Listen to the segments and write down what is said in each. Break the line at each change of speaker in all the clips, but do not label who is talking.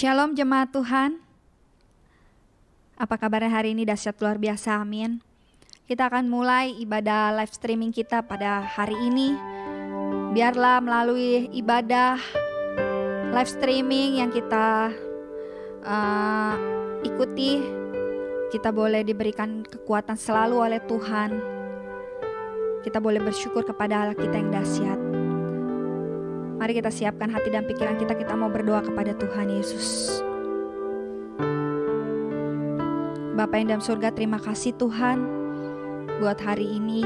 Shalom jemaat Tuhan. Apa kabarnya hari ini? Dahsyat luar biasa, amin. Kita akan mulai ibadah live streaming kita pada hari ini. Biarlah melalui ibadah live streaming yang kita ikuti, kita boleh diberikan kekuatan selalu oleh Tuhan. Kita boleh bersyukur kepada Allah kita yang dahsyat. Mari kita siapkan hati dan pikiran kita, kita mau berdoa kepada Tuhan Yesus. Bapa yang dalam surga, terima kasih Tuhan buat hari ini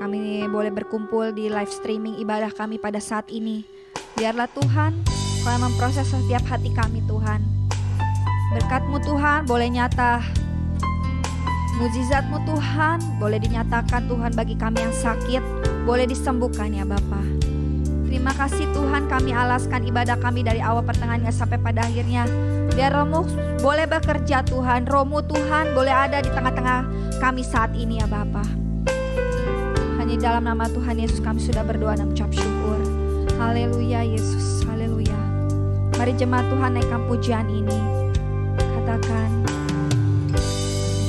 kami boleh berkumpul di live streaming ibadah kami pada saat ini. Biarlah Tuhan Kau yang memproses setiap hati kami Tuhan. Berkat-Mu Tuhan boleh nyata, mujizat-Mu Tuhan boleh dinyatakan Tuhan bagi kami yang sakit, boleh disembuhkan ya Bapa. Terima kasih Tuhan, kami alaskan ibadah kami dari awal pertengahannya sampai pada akhirnya. Biar Roh-Mu boleh bekerja Tuhan, Roh-Mu Tuhan boleh ada di tengah-tengah kami saat ini ya Bapa. Hanya dalam nama Tuhan Yesus kami sudah berdoa dan mengucap syukur. Haleluya Yesus, haleluya. Mari jemaat Tuhan naikkan pujian ini. Katakan,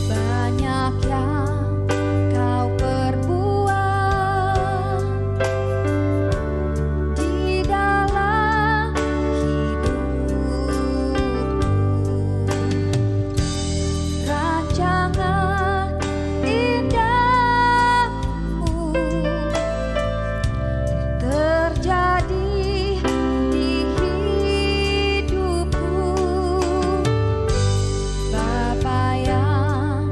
banyak yang Kau perbuat
Bapa yang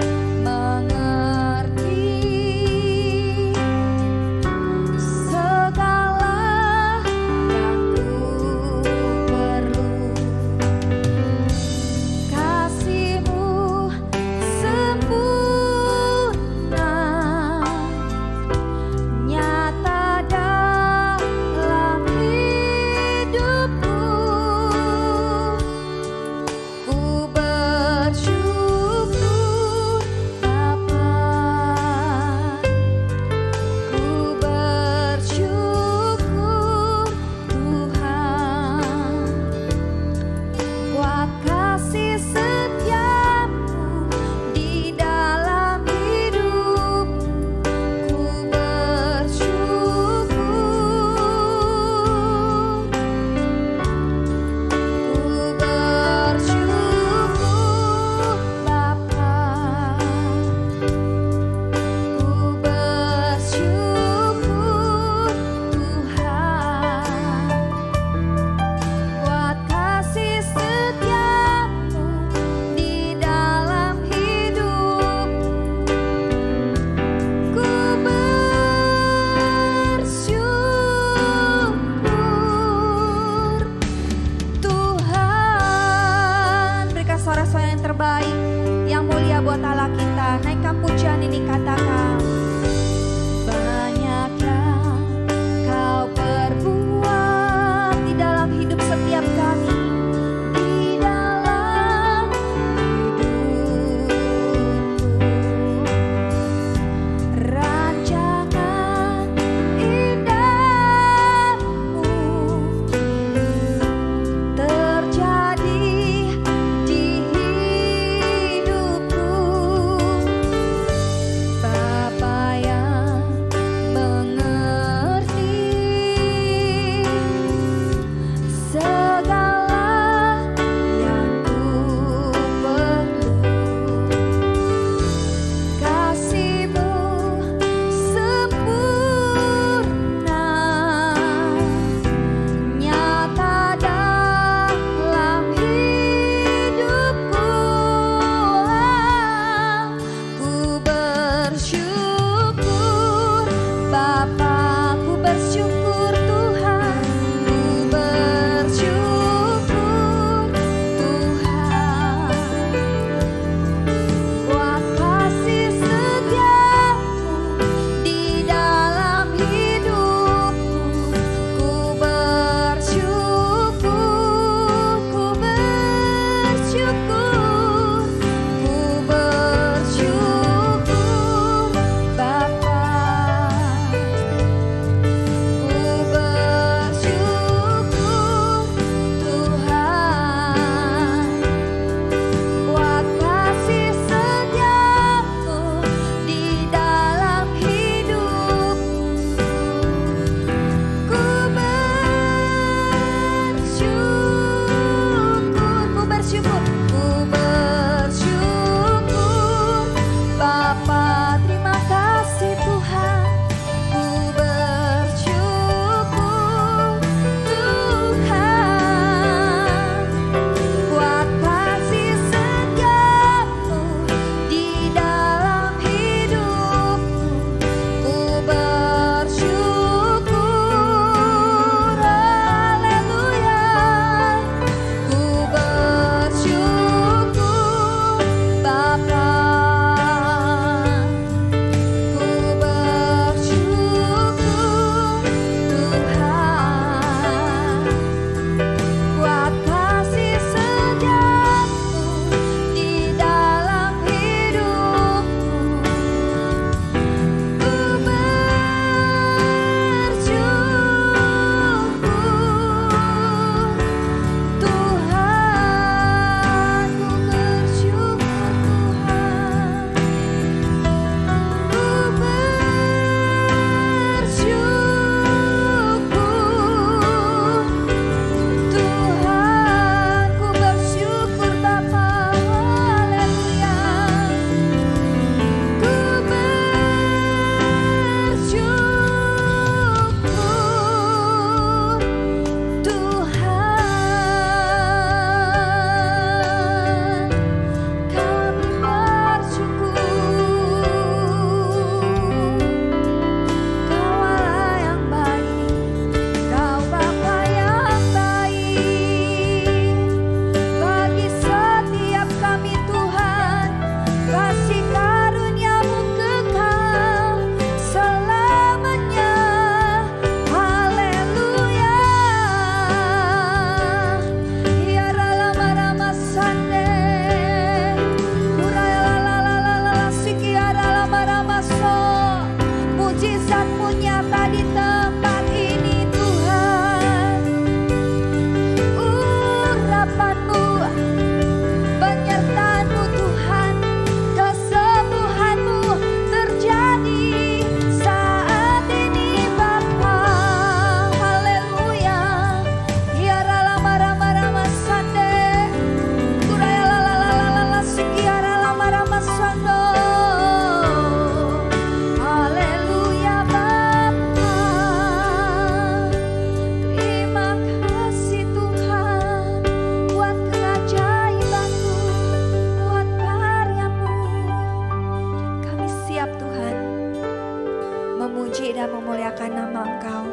memuji dan memuliakan nama Engkau.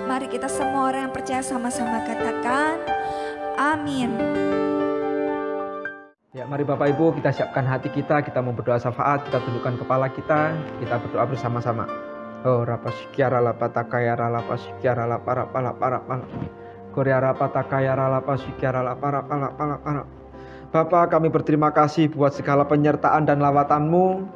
Mari kita semua orang yang percaya sama-sama katakan, amin.
Ya, mari Bapak Ibu kita siapkan hati kita mau berdoa syafaat, kita tundukkan kepala kita berdoa bersama-sama. Oh, rapasikiara lapatakaya lapasikiara lapara. Korea rapatakaya lapasikiara lapara. Bapak, kami berterima kasih buat segala penyertaan dan lawatan-Mu.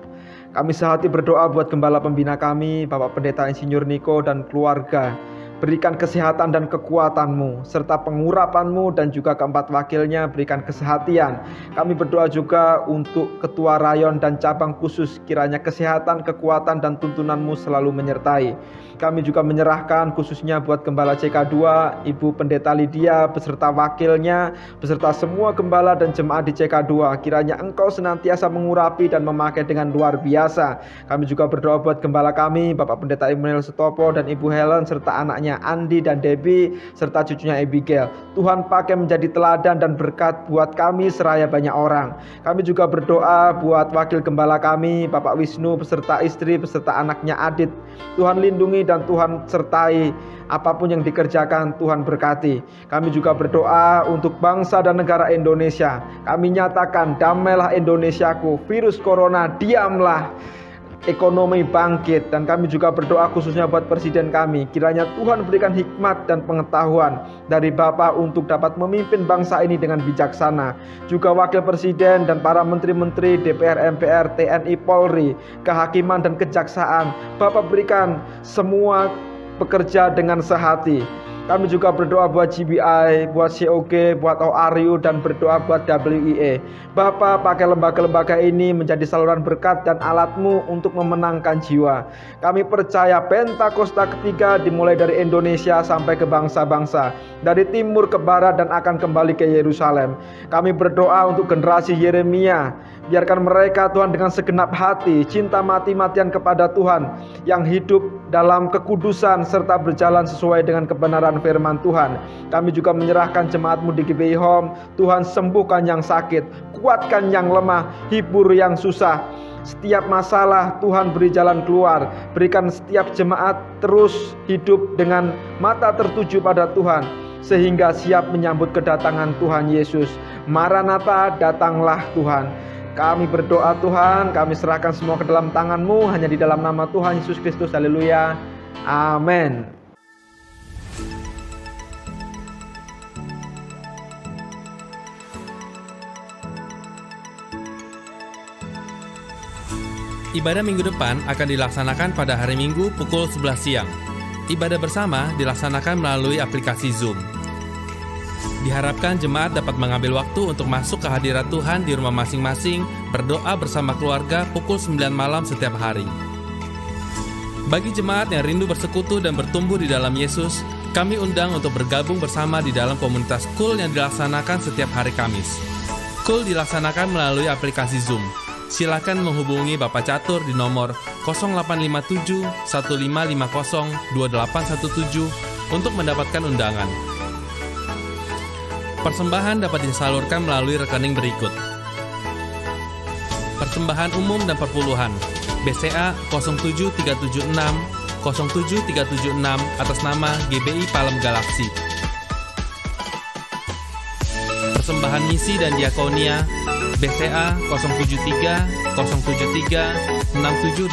Kami sehati berdoa buat gembala pembina kami, Bapak Pendeta Insinyur Niko dan keluarga. Berikan kesehatan dan kekuatan-Mu, serta pengurapan-Mu dan juga keempat wakilnya berikan kesehatan. Kami berdoa juga untuk Ketua Rayon dan Cabang Khusus, kiranya kesehatan, kekuatan dan tuntunan-Mu selalu menyertai. Kami juga menyerahkan khususnya buat Gembala CK2, Ibu Pendeta Lydia beserta wakilnya, beserta semua gembala dan jemaat di CK2. Kiranya Engkau senantiasa mengurapi dan memakai dengan luar biasa. Kami juga berdoa buat gembala kami, Bapak Pendeta Immanuel Setopo dan Ibu Helen serta anaknya Andi dan Debbie serta cucunya Abigail. Tuhan pakai menjadi teladan dan berkat buat kami seraya banyak orang. Kami juga berdoa buat wakil gembala kami, Bapak Wisnu beserta istri beserta anaknya Adit. Tuhan lindungi dan Tuhan sertai apapun yang dikerjakan, Tuhan berkati. Kami juga berdoa untuk bangsa dan negara Indonesia. Kami nyatakan damailah Indonesiaku, virus corona diamlah, ekonomi bangkit. Dan kami juga berdoa khususnya buat presiden kami, kiranya Tuhan berikan hikmat dan pengetahuan dari Bapa untuk dapat memimpin bangsa ini dengan bijaksana. Juga wakil presiden dan para menteri-menteri DPR, MPR, TNI, Polri, kehakiman dan kejaksaan, Bapa berikan semua bekerja dengan sehati. Kami juga berdoa buat GBI, buat COG, buat ORU, dan berdoa buat WIE. Bapa, pakai lembaga-lembaga ini menjadi saluran berkat dan alat-Mu untuk memenangkan jiwa. Kami percaya Pentakosta ketiga dimulai dari Indonesia sampai ke bangsa-bangsa, dari timur ke barat dan akan kembali ke Yerusalem. Kami berdoa untuk generasi Yeremia. Biarkan mereka Tuhan dengan segenap hati, cinta mati-matian kepada Tuhan, yang hidup dalam kekudusan serta berjalan sesuai dengan kebenaran firman Tuhan. Kami juga menyerahkan jemaat-Mu di GBI Home. Tuhan sembuhkan yang sakit, kuatkan yang lemah, hibur yang susah. Setiap masalah Tuhan beri jalan keluar. Berikan setiap jemaat terus hidup dengan mata tertuju pada Tuhan, sehingga siap menyambut kedatangan Tuhan Yesus. Maranatha, datanglah Tuhan. Kami berdoa Tuhan, kami serahkan semua ke dalam tangan-Mu, hanya di dalam nama Tuhan Yesus Kristus. Haleluya. Amin.
Ibadah minggu depan akan dilaksanakan pada hari Minggu pukul 11 siang. Ibadah bersama dilaksanakan melalui aplikasi Zoom. Diharapkan jemaat dapat mengambil waktu untuk masuk ke hadirat Tuhan di rumah masing-masing, berdoa bersama keluarga pukul 9 malam setiap hari. Bagi jemaat yang rindu bersekutu dan bertumbuh di dalam Yesus, kami undang untuk bergabung bersama di dalam komunitas KUL yang dilaksanakan setiap hari Kamis. KUL dilaksanakan melalui aplikasi Zoom. Silakan menghubungi Bapak Catur di nomor 0857 1550 2817 untuk mendapatkan undangan. Persembahan dapat disalurkan melalui rekening berikut. Persembahan umum dan perpuluhan BCA 07376 07376 atas nama GBI Palem Galaksi. Persembahan misi dan diakonia BCA 073 073 6789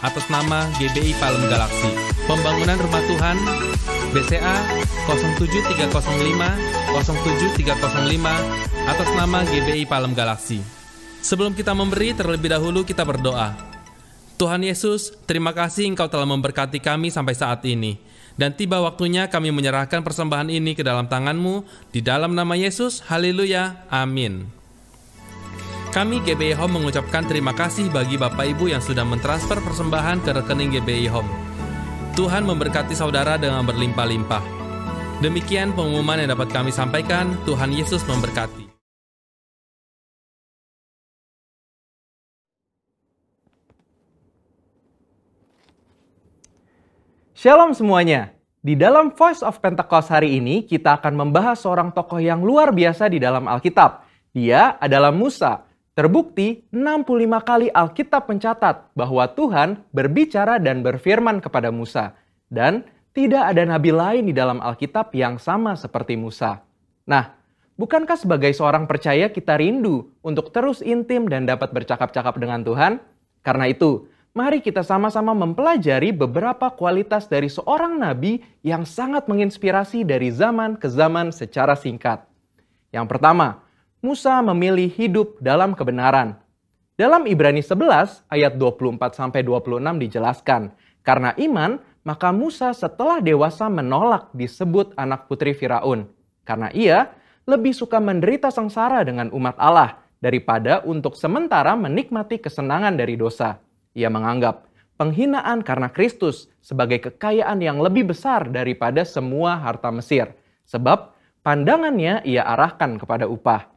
atas nama GBI Palem Galaksi. Pembangunan Rumah Tuhan BCA 07305 07305 atas nama GBI Palem Galaksi. Sebelum kita memberi, terlebih dahulu kita berdoa. Tuhan Yesus, terima kasih Engkau telah memberkati kami sampai saat ini. Dan tiba waktunya kami menyerahkan persembahan ini ke dalam tangan-Mu. Di dalam nama Yesus, haleluya, amin. Kami GBI Home mengucapkan terima kasih bagi Bapak Ibu yang sudah mentransfer persembahan ke rekening GBI Home. Tuhan memberkati saudara dengan berlimpah-limpah. Demikian pengumuman yang dapat kami sampaikan. Tuhan Yesus memberkati.
Shalom semuanya. Di dalam Voice of Pentecost hari ini, kita akan membahas seorang tokoh yang luar biasa di dalam Alkitab. Dia adalah Musa. Terbukti 65 kali Alkitab mencatat bahwa Tuhan berbicara dan berfirman kepada Musa. Dan tidak ada nabi lain di dalam Alkitab yang sama seperti Musa. Nah, bukankah sebagai seorang percaya kita rindu untuk terus intim dan dapat bercakap-cakap dengan Tuhan? Karena itu, mari kita sama-sama mempelajari beberapa kualitas dari seorang nabi yang sangat menginspirasi dari zaman ke zaman secara singkat. Yang pertama, Musa memilih hidup dalam kebenaran. Dalam Ibrani 11 ayat 24-26 dijelaskan, karena iman, maka Musa setelah dewasa menolak disebut anak putri Firaun. Karena ia lebih suka menderita sengsara dengan umat Allah daripada untuk sementara menikmati kesenangan dari dosa. Ia menganggap penghinaan karena Kristus sebagai kekayaan yang lebih besar daripada semua harta Mesir. Sebab pandangannya ia arahkan kepada upah.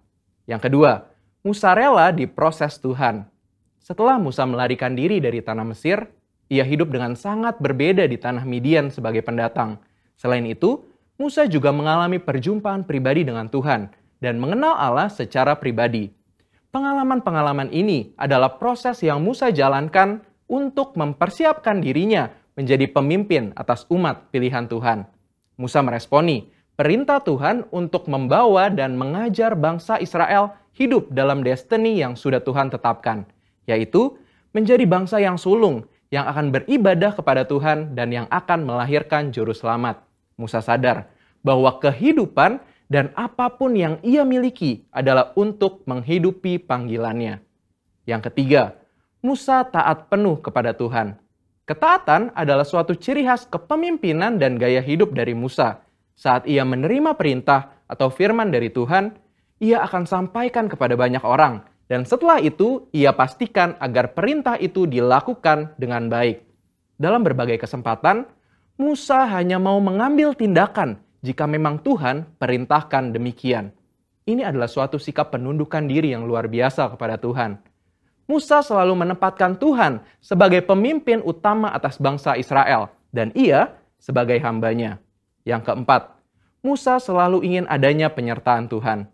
Yang kedua, Musa rela diproses Tuhan. Setelah Musa melarikan diri dari tanah Mesir, ia hidup dengan sangat berbeda di tanah Midian sebagai pendatang. Selain itu, Musa juga mengalami perjumpaan pribadi dengan Tuhan dan mengenal Allah secara pribadi. Pengalaman-pengalaman ini adalah proses yang Musa jalankan untuk mempersiapkan dirinya menjadi pemimpin atas umat pilihan Tuhan. Musa meresponi perintah Tuhan untuk membawa dan mengajar bangsa Israel hidup dalam destiny yang sudah Tuhan tetapkan, yaitu menjadi bangsa yang sulung, yang akan beribadah kepada Tuhan dan yang akan melahirkan juru selamat. Musa sadar bahwa kehidupan dan apapun yang ia miliki adalah untuk menghidupi panggilannya. Yang ketiga, Musa taat penuh kepada Tuhan. Ketaatan adalah suatu ciri khas kepemimpinan dan gaya hidup dari Musa. Saat ia menerima perintah atau firman dari Tuhan, ia akan sampaikan kepada banyak orang. Dan setelah itu, ia pastikan agar perintah itu dilakukan dengan baik. Dalam berbagai kesempatan, Musa hanya mau mengambil tindakan jika memang Tuhan perintahkan demikian. Ini adalah suatu sikap penundukan diri yang luar biasa kepada Tuhan. Musa selalu menempatkan Tuhan sebagai pemimpin utama atas bangsa Israel, dan ia sebagai hambanya. Yang keempat, Musa selalu ingin adanya penyertaan Tuhan.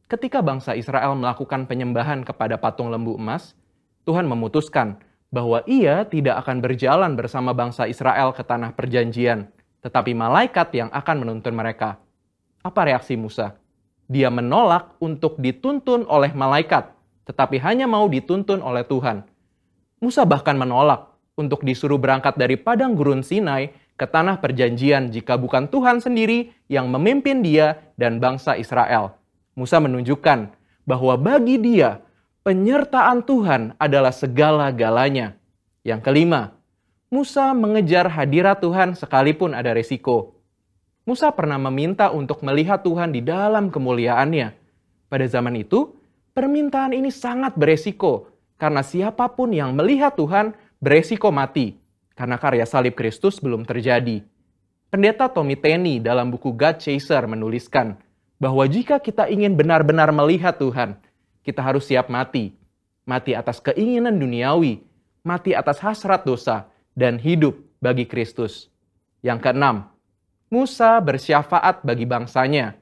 Ketika bangsa Israel melakukan penyembahan kepada patung lembu emas, Tuhan memutuskan bahwa ia tidak akan berjalan bersama bangsa Israel ke tanah perjanjian, tetapi malaikat yang akan menuntun mereka. Apa reaksi Musa? Dia menolak untuk dituntun oleh malaikat, tetapi hanya mau dituntun oleh Tuhan. Musa bahkan menolak untuk disuruh berangkat dari padang gurun Sinai ke tanah perjanjian jika bukan Tuhan sendiri yang memimpin dia dan bangsa Israel. Musa menunjukkan bahwa bagi dia, penyertaan Tuhan adalah segala-galanya. Yang kelima, Musa mengejar hadirat Tuhan sekalipun ada resiko. Musa pernah meminta untuk melihat Tuhan di dalam kemuliaannya. Pada zaman itu, permintaan ini sangat beresiko, karena siapapun yang melihat Tuhan beresiko mati, karena karya salib Kristus belum terjadi. Pendeta Tommy Tenney dalam buku God Chaser menuliskan, bahwa jika kita ingin benar-benar melihat Tuhan, kita harus siap mati. Mati atas keinginan duniawi, mati atas hasrat dosa, dan hidup bagi Kristus. Yang keenam, Musa bersyafaat bagi bangsanya.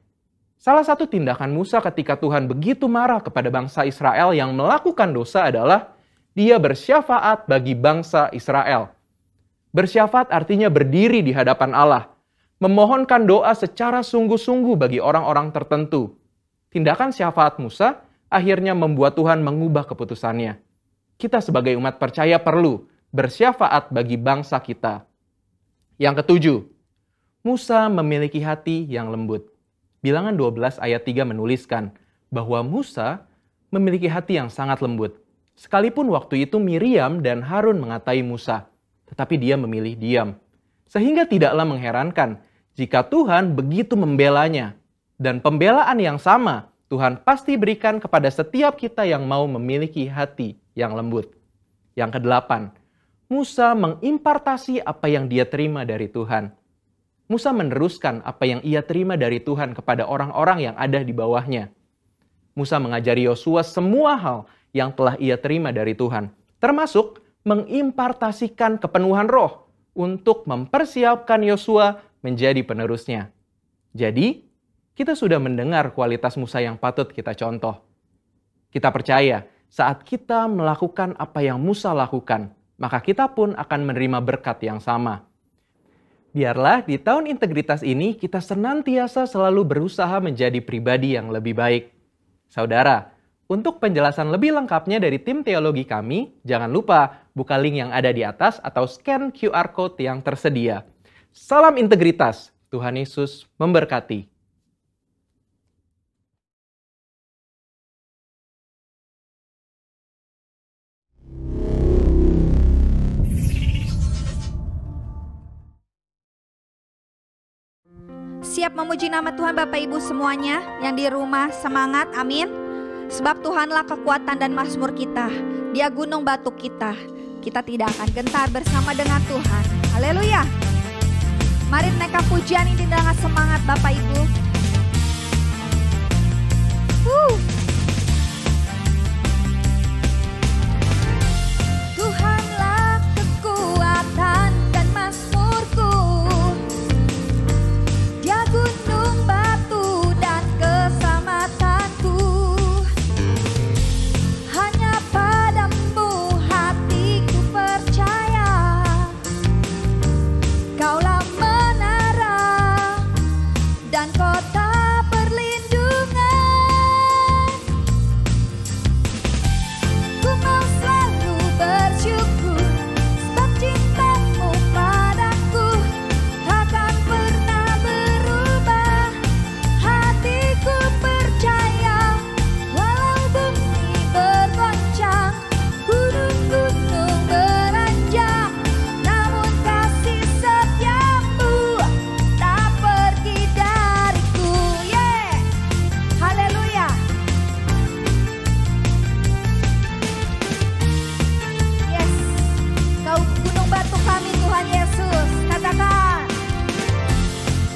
Salah satu tindakan Musa ketika Tuhan begitu marah kepada bangsa Israel yang melakukan dosa adalah dia bersyafaat bagi bangsa Israel. Bersyafaat artinya berdiri di hadapan Allah, memohonkan doa secara sungguh-sungguh bagi orang-orang tertentu. Tindakan syafaat Musa akhirnya membuat Tuhan mengubah keputusannya. Kita sebagai umat percaya perlu bersyafaat bagi bangsa kita. Yang ketujuh, Musa memiliki hati yang lembut. Bilangan 12 ayat 3 menuliskan bahwa Musa memiliki hati yang sangat lembut. Sekalipun waktu itu Miriam dan Harun mengatai Musa, tetapi dia memilih diam. Sehingga tidaklah mengherankan jika Tuhan begitu membelanya. Dan pembelaan yang sama Tuhan pasti berikan kepada setiap kita yang mau memiliki hati yang lembut. Yang kedelapan, Musa mengimpartasi apa yang dia terima dari Tuhan. Musa meneruskan apa yang ia terima dari Tuhan kepada orang-orang yang ada di bawahnya. Musa mengajari Yosua semua hal yang telah ia terima dari Tuhan, termasuk mengimpartasikan kepenuhan roh untuk mempersiapkan Yosua menjadi penerusnya. Jadi, kita sudah mendengar kualitas Musa yang patut kita contoh. Kita percaya, saat kita melakukan apa yang Musa lakukan, maka kita pun akan menerima berkat yang sama. Biarlah di tahun integritas ini kita senantiasa selalu berusaha menjadi pribadi yang lebih baik. Saudara, untuk penjelasan lebih lengkapnya dari tim teologi kami, jangan lupa buka link yang ada di atas atau scan QR Code yang tersedia. Salam integritas, Tuhan Yesus memberkati.
Siap memuji nama Tuhan Bapak Ibu semuanya yang di rumah, semangat, amin. Sebab Tuhanlah kekuatan dan mazmur kita. Dia gunung batu kita. Kita tidak akan gentar bersama dengan Tuhan. Haleluya. Mari naikkan pujian ini dengan semangat Bapak Ibu. Tuhanlah kekuatan dan mazmurku. Dia gunung batu dan keselamatanku. Hanya padamu hatiku percaya. Kaulah menara dan kota perlindungan. Ku mau selalu bersyukur sebab cintamu padaku takkan pernah berubah. Hatiku percaya walau bumi bergoncang, gunung-gunung beranjak, namun kasih setiamu tak pergi dariku. Haleluya. Yes, kau gunung batu kami Tuhan Yesus. Katakan,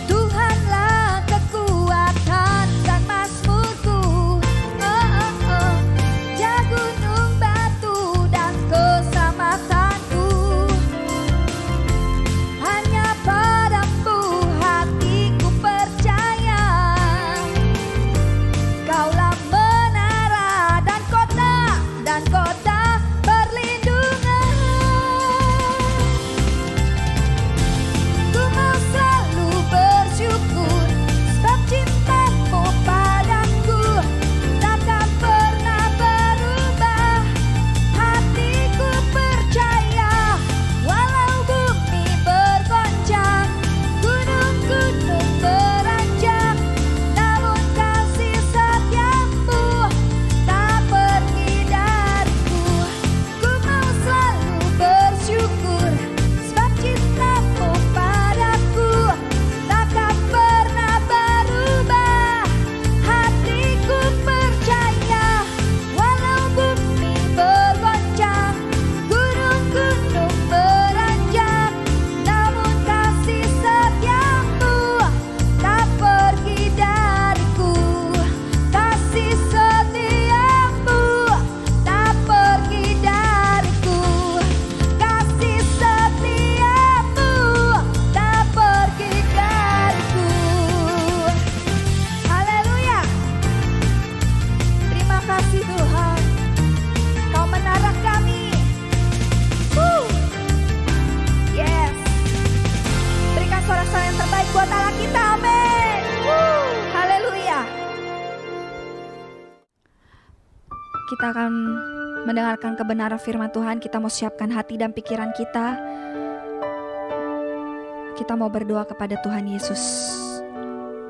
Tuhanlah kekuatan dan mazmurku. Dia gunung batu dan keselamatanku. Hanya padamu hatiku percaya. Kaulah menara dan kota perlindungan. Ku mau selalu bersyukur sebab cintamu padaku takkan pernah berubah. Hatiku percaya walau bumi bergoncang, gunung-gunung beranjak, namun kasih setiamu tak pergi dariku. Ku mau selalu bersyukur sebab cintamu padaku takkan pernah berubah. Hatiku percaya walau bumi bergoncang, gunung-gunung beranjak, namun kasih setiamu tak pergi dariku. Kasih setiamu tak pergi dariku. Kasih setiamu tak pergi dariku. Haleluya. Terima kasih Tuhan, Kau menara kami. Yes. Berikan suara-suara yang terbaik buat Allah kita, amin. Haleluya. Kita akan mendengarkan kebenaran firman Tuhan. Kita mau siapkan hati dan pikiran kita. Kita mau berdoa kepada Tuhan Yesus.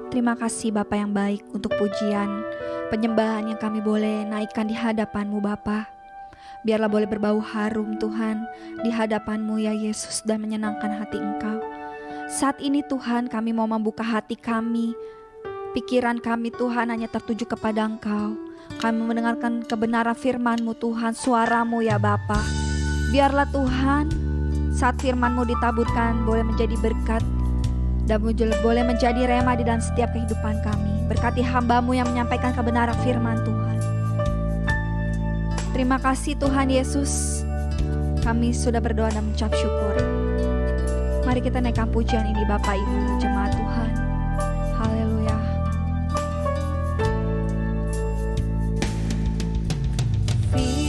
Terima kasih Bapa yang baik untuk pujian, penyembahan yang kami boleh naikkan di hadapan-Mu Bapa. Biarlah boleh berbau harum Tuhan di hadapan-Mu ya Yesus dan menyenangkan hati Engkau. Saat ini Tuhan kami mau membuka hati kami, pikiran kami Tuhan hanya tertuju kepada Engkau. Kami mendengarkan kebenaran firman-Mu Tuhan, suara-Mu ya Bapa. Biarlah Tuhan saat firman-Mu ditaburkan boleh menjadi berkat dan boleh menjadi rema di dalam setiap kehidupan kami. Berkati hamba-Mu yang menyampaikan kebenaran firman Tuhan. Terima kasih Tuhan Yesus. Kami sudah berdoa dan mengucap syukur. Mari kita naikkan pujian ini Bapak Ibu jemaat Tuhan. Haleluya. Firman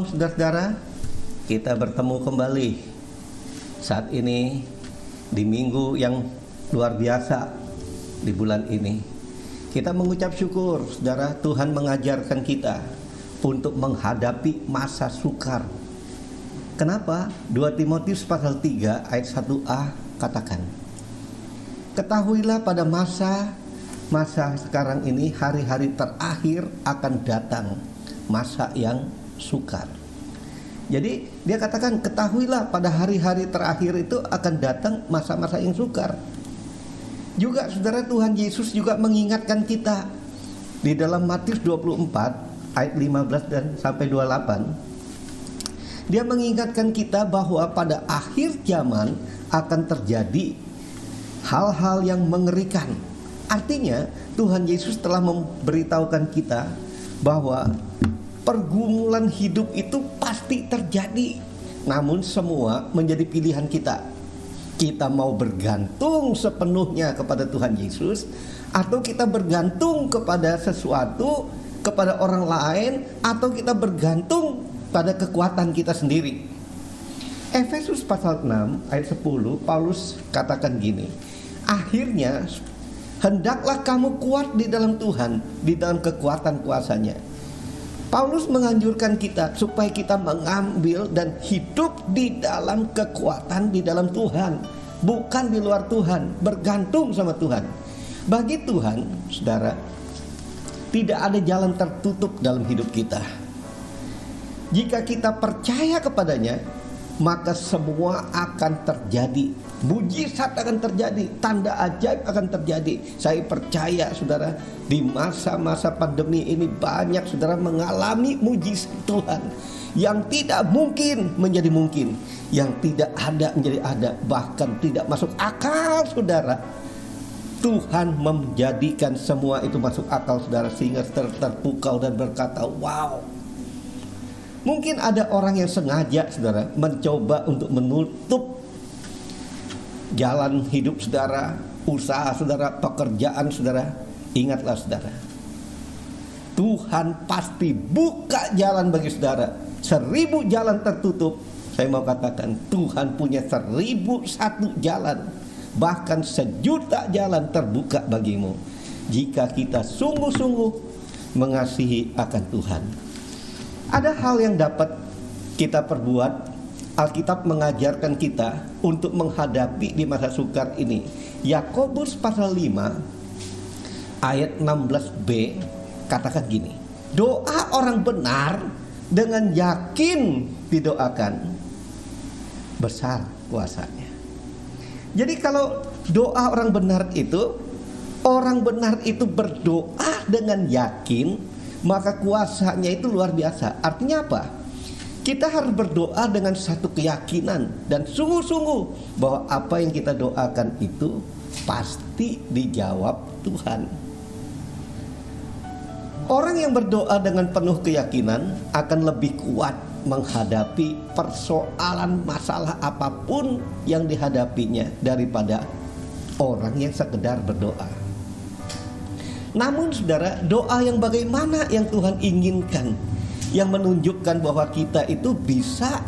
Shalom saudara-saudara, kita bertemu kembali saat ini di minggu yang luar biasa di bulan ini. Kita mengucap syukur saudara, Tuhan mengajarkan kita untuk menghadapi masa sukar. Kenapa? 2 Timotius pasal 3 ayat 1a katakan, ketahuilah pada masa sekarang ini hari-hari terakhir akan datang masa yang sukar. Jadi dia katakan ketahuilah pada hari-hari terakhir itu akan datang masa-masa yang sukar. Juga saudara, Tuhan Yesus juga mengingatkan kita di dalam Matius 24 ayat 15 dan sampai 28. Dia mengingatkan kita bahwa pada akhir zaman akan terjadi hal-hal yang mengerikan. Artinya Tuhan Yesus telah memberitahukan kita bahwa pergumulan hidup itu pasti terjadi. Namun semua menjadi pilihan kita. Kita mau bergantung sepenuhnya kepada Tuhan Yesus, atau kita bergantung kepada sesuatu, kepada orang lain, atau kita bergantung pada kekuatan kita sendiri. Efesus pasal 6 ayat 10 Paulus katakan gini, akhirnya hendaklah kamu kuat di dalam Tuhan, di dalam kekuatan kuasanya. Paulus menganjurkan kita supaya kita mengambil dan hidup di dalam kekuatan di dalam Tuhan, bukan di luar Tuhan, bergantung sama Tuhan. Bagi Tuhan, saudara, tidak ada jalan tertutup dalam hidup kita. Jika kita percaya kepadanya, maka semua akan terjadi. Mujizat akan terjadi, tanda ajaib akan terjadi. Saya percaya saudara, di masa-masa pandemi ini banyak saudara mengalami mujizat Tuhan. Yang tidak mungkin menjadi mungkin, yang tidak ada menjadi ada, bahkan tidak masuk akal saudara. Tuhan menjadikan semua itu masuk akal saudara, sehingga terpukau dan berkata, wow. Mungkin ada orang yang sengaja saudara mencoba untuk menutup jalan hidup saudara, usaha saudara, pekerjaan saudara. Ingatlah saudara, Tuhan pasti buka jalan bagi saudara. 1000 jalan tertutup, saya mau katakan Tuhan punya 1001 jalan, bahkan 1.000.000 jalan terbuka bagimu, jika kita sungguh-sungguh mengasihi akan Tuhan. Ada hal yang dapat kita perbuat. Alkitab mengajarkan kita untuk menghadapi di masa sukar ini. Yakobus pasal 5 ayat 16b katakan gini, doa orang benar dengan yakin didoakan, besar kuasanya. Jadi kalau doa orang benar itu berdoa dengan yakin, maka kuasanya itu luar biasa. Artinya apa? Kita harus berdoa dengan satu keyakinan dan sungguh-sungguh bahwa apa yang kita doakan itu pasti dijawab Tuhan. Orang yang berdoa dengan penuh keyakinan akan lebih kuat menghadapi persoalan masalah apapun yang dihadapinya daripada orang yang sekedar berdoa. Namun saudara, doa yang bagaimana yang Tuhan inginkan, yang menunjukkan bahwa kita itu bisa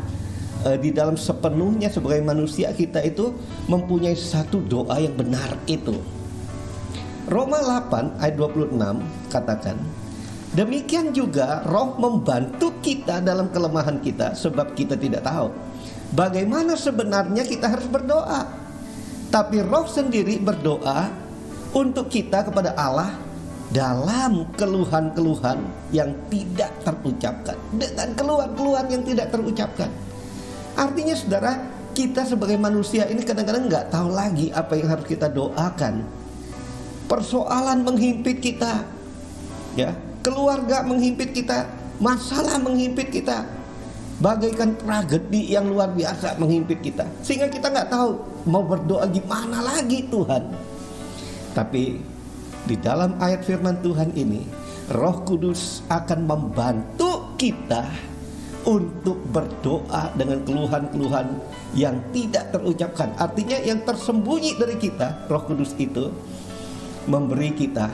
di dalam sepenuhnya sebagai manusia, kita itu mempunyai satu doa yang benar itu. Roma 8 ayat 26 katakan, demikian juga Roh membantu kita dalam kelemahan kita, sebab kita tidak tahu bagaimana sebenarnya kita harus berdoa, tapi Roh sendiri berdoa untuk kita kepada Allah dalam keluhan-keluhan yang tidak terucapkan, dengan keluhan-keluhan yang tidak terucapkan. Artinya saudara, kita sebagai manusia ini kadang-kadang nggak tahu lagi apa yang harus kita doakan. Persoalan menghimpit kita, ya, keluarga menghimpit kita, masalah menghimpit kita, bagaikan tragedi yang luar biasa menghimpit kita, sehingga kita nggak tahu mau berdoa gimana lagi Tuhan. Tapi di dalam ayat firman Tuhan ini, Roh Kudus akan membantu kita untuk berdoa dengan keluhan-keluhan yang tidak terucapkan. Artinya yang tersembunyi dari kita, Roh Kudus itu memberi kita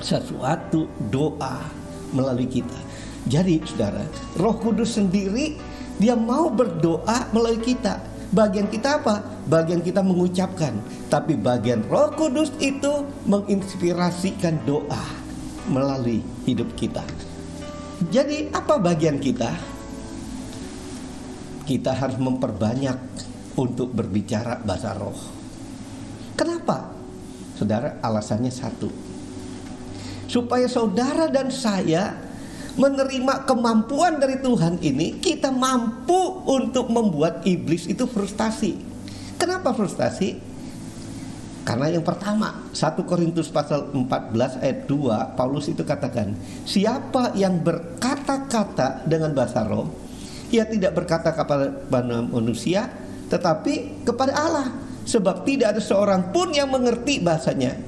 sesuatu doa melalui kita. Jadi saudara, Roh Kudus sendiri dia mau berdoa melalui kita. Bagian kita apa? Bagian kita mengucapkan. Tapi bagian Roh Kudus itu menginspirasikan doa melalui hidup kita. Jadi apa bagian kita? Kita harus memperbanyak untuk berbicara bahasa roh. Kenapa? Saudara, alasannya satu. Supaya saudara dan saya menerima kemampuan dari Tuhan ini, kita mampu untuk membuat iblis itu frustasi. Kenapa frustasi? Karena yang pertama, 1 Korintus pasal 14 ayat 2, Paulus itu katakan, siapa yang berkata-kata dengan bahasa roh, ia tidak berkata kepada manusia, tetapi kepada Allah. Sebab tidak ada seorang pun yang mengerti bahasanya.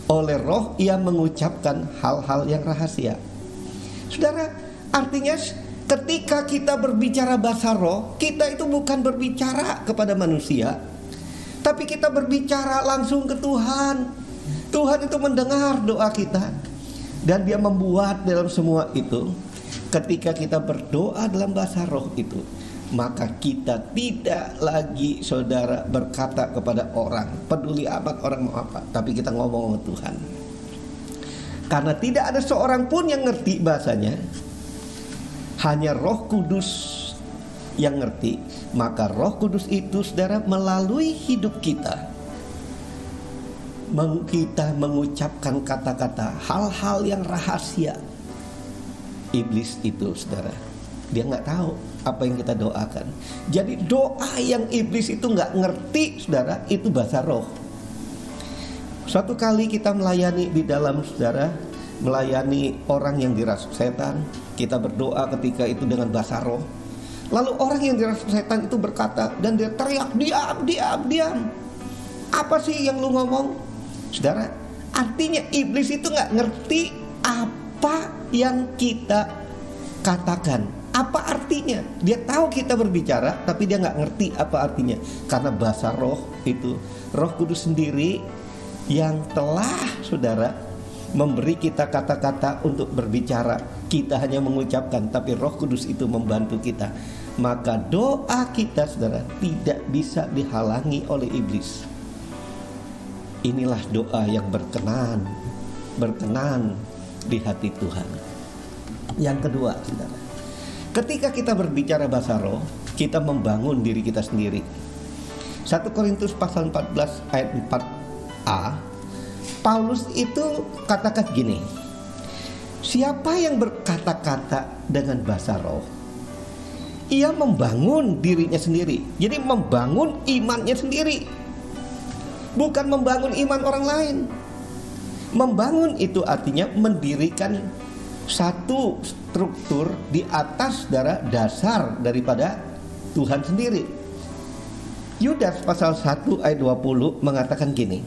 Oleh roh ia mengucapkan hal-hal yang rahasia. Saudara, artinya ketika kita berbicara bahasa roh, kita itu bukan berbicara kepada manusia, tapi kita berbicara langsung ke Tuhan. Tuhan itu mendengar doa kita, dan dia membuat dalam semua itu. Ketika kita berdoa dalam bahasa roh itu, maka kita tidak lagi saudara berkata kepada orang, peduli amat orang mau apa, tapi kita ngomong sama Tuhan. Karena tidak ada seorang pun yang ngerti bahasanya, hanya Roh Kudus yang ngerti. Maka Roh Kudus itu saudara melalui hidup kita, kita mengucapkan kata-kata hal-hal yang rahasia. Iblis itu saudara, dia nggak tahu apa yang kita doakan. Jadi doa yang iblis itu nggak ngerti saudara, itu bahasa roh. Suatu kali kita melayani di dalam saudara, melayani orang yang dirasuk setan. Kita berdoa ketika itu dengan bahasa roh. Lalu orang yang dirasuk setan itu berkata, dan dia teriak, diam. Apa sih yang lu ngomong? Saudara, artinya iblis itu nggak ngerti apa yang kita katakan. Apa artinya? Dia tahu kita berbicara, tapi dia nggak ngerti apa artinya. Karena bahasa roh itu, Roh Kudus sendiri yang telah saudara memberi kita kata-kata untuk berbicara. Kita hanya mengucapkan, tapi Roh Kudus itu membantu kita. Maka doa kita saudara tidak bisa dihalangi oleh iblis. Inilah doa yang berkenan di hati Tuhan. Yang kedua saudara, ketika kita berbicara bahasa roh, kita membangun diri kita sendiri. 1 Korintus pasal 14 ayat 4a, Paulus itu katakan gini, siapa yang berkata-kata dengan bahasa roh, ia membangun dirinya sendiri. Jadi membangun imannya sendiri, bukan membangun iman orang lain. Membangun itu artinya mendirikan satu struktur di atas dasar daripada Tuhan sendiri. Yudas pasal 1 ayat 20 mengatakan gini,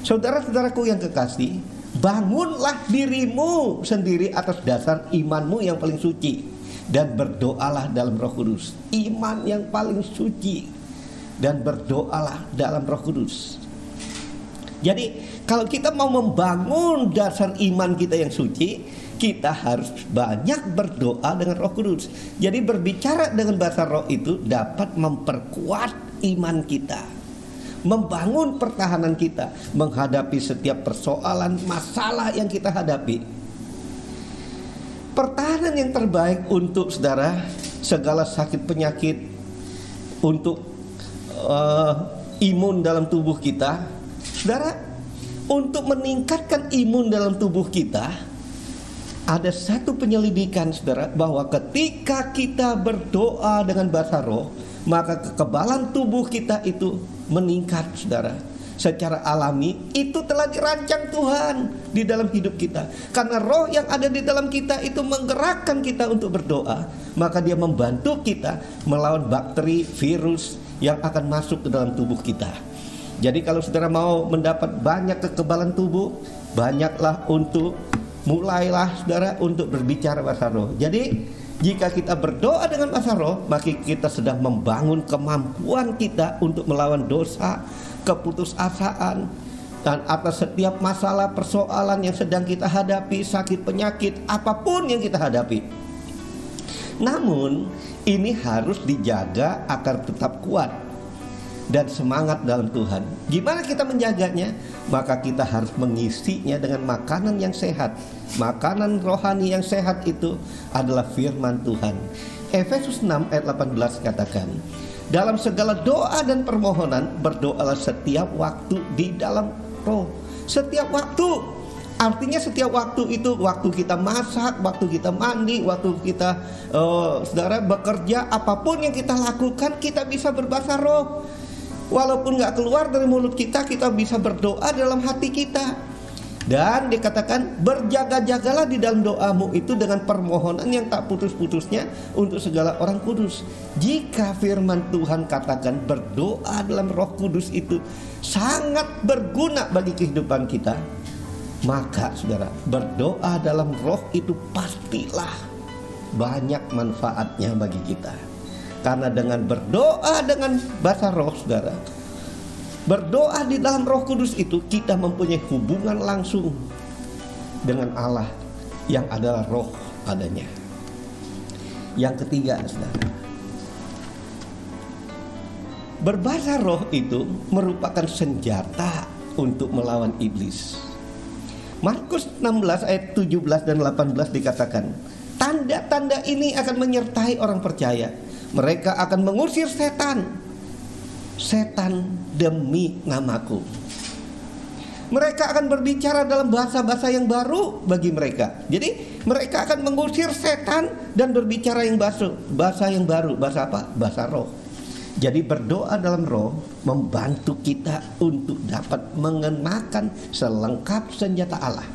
saudara-saudaraku yang kekasih, bangunlah dirimu sendiri atas dasar imanmu yang paling suci, dan berdoalah dalam Roh Kudus. Iman yang paling suci, dan berdoalah dalam Roh Kudus. Jadi kalau kita mau membangun dasar iman kita yang suci, kita harus banyak berdoa dengan Roh Kudus. Jadi berbicara dengan bahasa roh itu dapat memperkuat iman kita, membangun pertahanan kita menghadapi setiap persoalan, masalah yang kita hadapi. Pertahanan yang terbaik untuk saudara segala sakit penyakit, untuk imun dalam tubuh kita, saudara, untuk meningkatkan imun dalam tubuh kita, ada satu penyelidikan saudara, bahwa ketika kita berdoa dengan bahasa roh, maka kekebalan tubuh kita itu meningkat saudara. Secara alami itu telah dirancang Tuhan di dalam hidup kita. Karena roh yang ada di dalam kita itu menggerakkan kita untuk berdoa, maka dia membantu kita melawan bakteri, virus yang akan masuk ke dalam tubuh kita. Jadi kalau saudara mau mendapat banyak kekebalan tubuh, mulailah saudara untuk berbicara bahasa roh. Jadi jika kita berdoa dengan bahasa roh, maka kita sedang membangun kemampuan kita untuk melawan dosa, keputusasaan, dan atas setiap masalah persoalan yang sedang kita hadapi, sakit penyakit apapun yang kita hadapi. Namun ini harus dijaga agar tetap kuat dan semangat dalam Tuhan. Gimana kita menjaganya? Maka kita harus mengisinya dengan makanan yang sehat. Makanan rohani yang sehat itu adalah firman Tuhan. Efesus 6 ayat 18 katakan, dalam segala doa dan permohonan berdoalah setiap waktu di dalam roh. Setiap waktu. Artinya setiap waktu itu, waktu kita masak, waktu kita mandi, waktu kita saudara bekerja, apapun yang kita lakukan, kita bisa berbahasa roh. Walaupun gak keluar dari mulut kita, kita bisa berdoa dalam hati kita. Dan dikatakan berjaga-jagalah di dalam doamu itu dengan permohonan yang tak putus-putusnya untuk segala orang kudus. Jika firman Tuhan katakan berdoa dalam Roh Kudus itu sangat berguna bagi kehidupan kita, maka saudara, berdoa dalam roh itu pastilah banyak manfaatnya bagi kita. Karena dengan berdoa dengan bahasa roh, saudara, berdoa di dalam Roh Kudus itu kita mempunyai hubungan langsung dengan Allah yang adalah roh adanya. Yang ketiga, saudara, berbahasa roh itu merupakan senjata untuk melawan iblis. Markus 16 ayat 17 dan 18 dikatakan, tanda-tanda ini akan menyertai orang percaya. Mereka akan mengusir setan demi namaku. Mereka akan berbicara dalam bahasa-bahasa yang baru bagi mereka. Jadi mereka akan mengusir setan dan berbicara yang bahasa yang baru. Bahasa apa? Bahasa roh. Jadi berdoa dalam roh membantu kita untuk dapat mengenakan selengkap senjata Allah.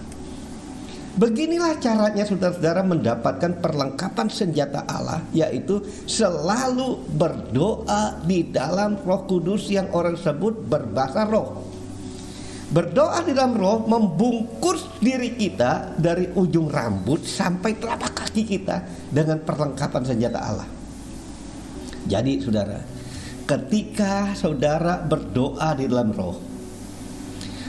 Beginilah caranya saudara-saudara mendapatkan perlengkapan senjata Allah, yaitu selalu berdoa di dalam Roh Kudus yang orang sebut berbahasa roh. Berdoa di dalam roh membungkus diri kita dari ujung rambut sampai telapak kaki kita dengan perlengkapan senjata Allah. Jadi saudara, ketika saudara berdoa di dalam roh,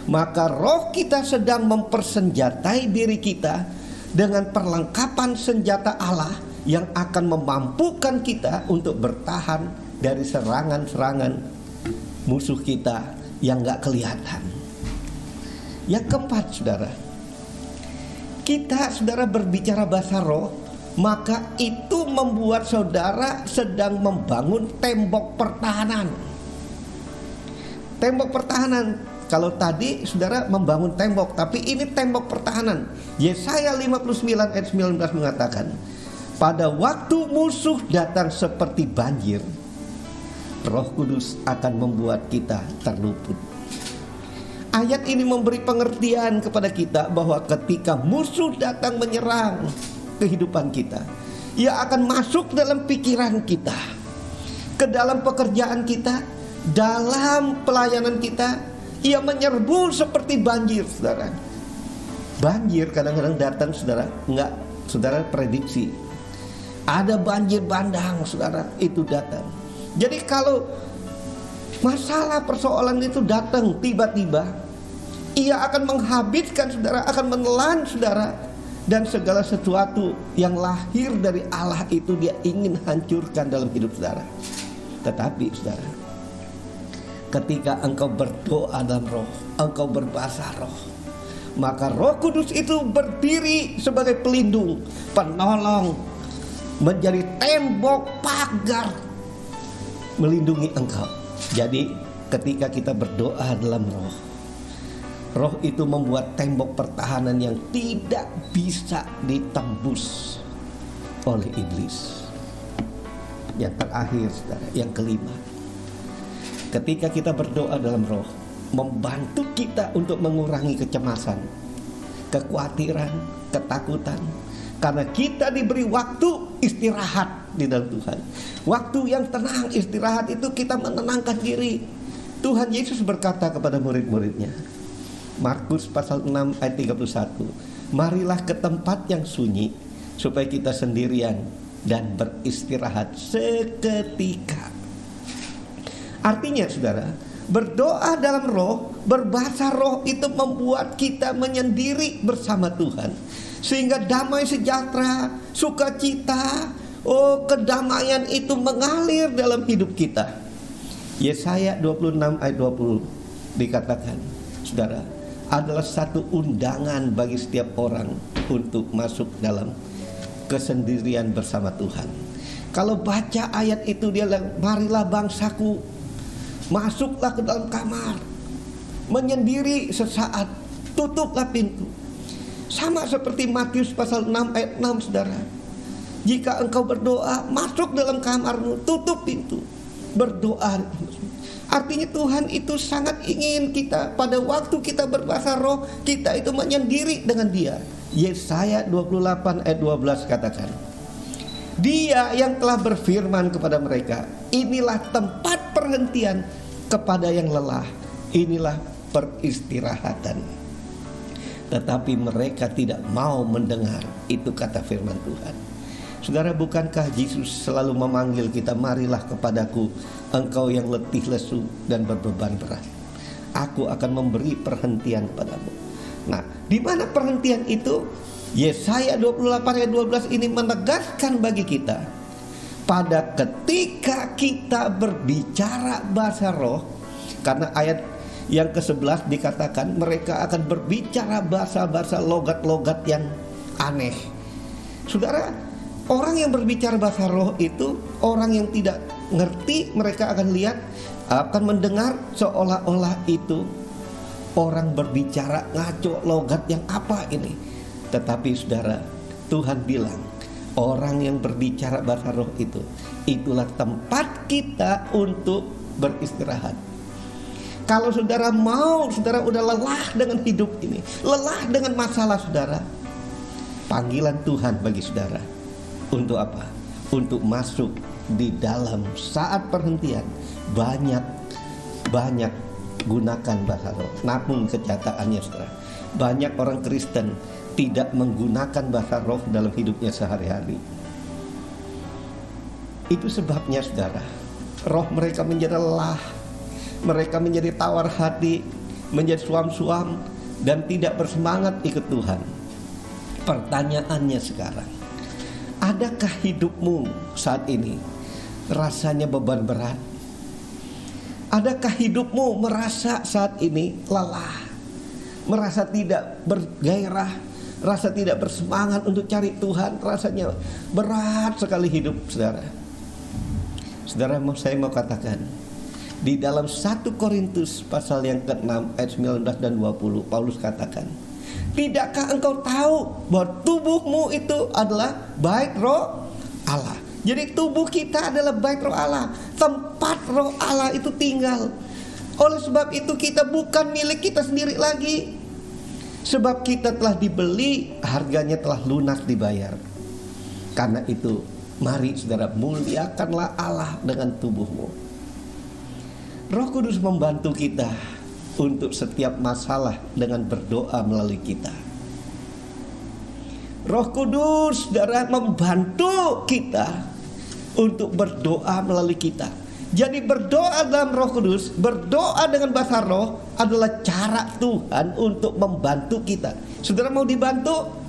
maka roh kita sedang mempersenjatai diri kita dengan perlengkapan senjata Allah yang akan memampukan kita untuk bertahan dari serangan-serangan musuh kita yang gak kelihatan. Yang keempat, saudara, kita saudara berbicara bahasa roh, maka itu membuat saudara sedang membangun tembok pertahanan. Tembok pertahanan. Kalau tadi saudara membangun tembok, tapi ini tembok pertahanan. Yesaya 59 ayat 19 mengatakan, pada waktu musuh datang seperti banjir, Roh Kudus akan membuat kita terluput. Ayat ini memberi pengertian kepada kita bahwa ketika musuh datang menyerang kehidupan kita, ia akan masuk dalam pikiran kita, ke dalam pekerjaan kita, dalam pelayanan kita. Ia menyerbu seperti banjir, saudara. Banjir kadang-kadang datang, saudara, enggak saudara prediksi. Ada banjir bandang, saudara, itu datang. Jadi kalau masalah persoalan itu datang tiba-tiba, ia akan menghabiskan saudara, akan menelan saudara, dan segala sesuatu yang lahir dari Allah itu dia ingin hancurkan dalam hidup saudara. Tetapi saudara, ketika engkau berdoa dalam roh, engkau berbahasa roh, maka Roh Kudus itu berdiri sebagai pelindung, penolong, menjadi tembok pagar melindungi engkau. Jadi ketika kita berdoa dalam roh, roh itu membuat tembok pertahanan yang tidak bisa ditembus oleh iblis. Yang terakhir, saudara, yang kelima, ketika kita berdoa dalam roh, membantu kita untuk mengurangi kecemasan, kekhawatiran, ketakutan. Karena kita diberi waktu istirahat di dalam Tuhan. Waktu yang tenang, istirahat itu kita menenangkan diri. Tuhan Yesus berkata kepada murid-muridnya, Markus pasal 6 ayat 31, marilah ke tempat yang sunyi, supaya kita sendirian dan beristirahat seketika. Artinya saudara, berdoa dalam roh, berbahasa roh itu membuat kita menyendiri bersama Tuhan, sehingga damai sejahtera, sukacita, Oh, kedamaian itu mengalir dalam hidup kita. Yesaya 26 ayat 20 dikatakan, saudara, adalah satu undangan bagi setiap orang untuk masuk dalam kesendirian bersama Tuhan. Kalau baca ayat itu, dia bilang, marilah bangsaku, masuklah ke dalam kamar, menyendiri sesaat, tutuplah pintu. Sama seperti Matius pasal 6 ayat 6, saudara. Jika engkau berdoa, masuk dalam kamarmu, tutup pintu, berdoa. Artinya Tuhan itu sangat ingin kita pada waktu kita berbahasa roh, kita itu menyendiri dengan Dia. Yesaya 28 ayat 12 katakan, Dia yang telah berfirman kepada mereka, inilah tempat perhentian kepada yang lelah, inilah peristirahatan. Tetapi mereka tidak mau mendengar. Itu kata firman Tuhan. Saudara, bukankah Yesus selalu memanggil kita, marilah kepadaku engkau yang letih lesu dan berbeban berat, aku akan memberi perhentian padamu. Nah, di mana perhentian itu? Yesaya 28 ayat 12 ini menegaskan bagi kita, pada ketika kita berbicara bahasa roh, karena ayat yang ke-11 dikatakan mereka akan berbicara bahasa-bahasa logat-logat yang aneh. Saudara, orang yang berbicara bahasa roh itu orang yang tidak ngerti. Mereka akan lihat, akan mendengar seolah-olah itu orang berbicara ngaco, logat yang apa ini. Tetapi saudara, Tuhan bilang orang yang berbicara bahasa roh itu, itulah tempat kita untuk beristirahat. Kalau saudara mau, saudara udah lelah dengan hidup ini, lelah dengan masalah saudara, panggilan Tuhan bagi saudara untuk apa? Untuk masuk di dalam saat perhentian. Banyak gunakan bahasa roh. Namun kenyataannya saudara, banyak orang Kristen tidak menggunakan bahasa roh dalam hidupnya sehari-hari. Itu sebabnya saudara, roh mereka menjadi lelah, mereka menjadi tawar hati, menjadi suam-suam, dan tidak bersemangat ikut Tuhan. Pertanyaannya sekarang, adakah hidupmu saat ini rasanya beban berat? Adakah hidupmu merasa saat ini lelah, merasa tidak bergairah, rasa tidak bersemangat untuk cari Tuhan, rasanya berat sekali hidup saudara? Saudara, saya mau katakan, di dalam 1 Korintus pasal yang ke-6 ayat 19 dan 20, Paulus katakan, tidakkah engkau tahu bahwa tubuhmu itu adalah bait roh Allah? Jadi tubuh kita adalah bait roh Allah, tempat roh Allah itu tinggal. Oleh sebab itu kita bukan milik kita sendiri lagi, sebab kita telah dibeli, harganya telah lunas dibayar. Karena itu mari saudara, muliakanlah Allah dengan tubuhmu. Roh Kudus membantu kita untuk setiap masalah dengan berdoa melalui kita. Roh Kudus, saudara, membantu kita untuk berdoa melalui kita. Jadi berdoa dalam Roh Kudus, berdoa dengan bahasa roh adalah cara Tuhan untuk membantu kita. Saudara mau dibantu?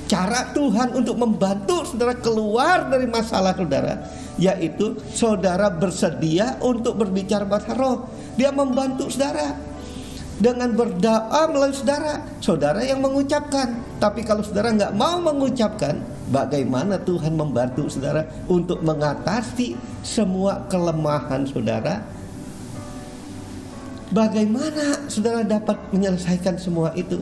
Cara Tuhan untuk membantu saudara keluar dari masalah saudara, yaitu saudara bersedia untuk berbicara bahasa roh. Dia membantu saudara dengan berdoa melalui saudara. Saudara yang mengucapkan. Tapi kalau saudara nggak mau mengucapkan, bagaimana Tuhan membantu saudara untuk mengatasi semua kelemahan saudara? Bagaimana saudara dapat menyelesaikan semua itu?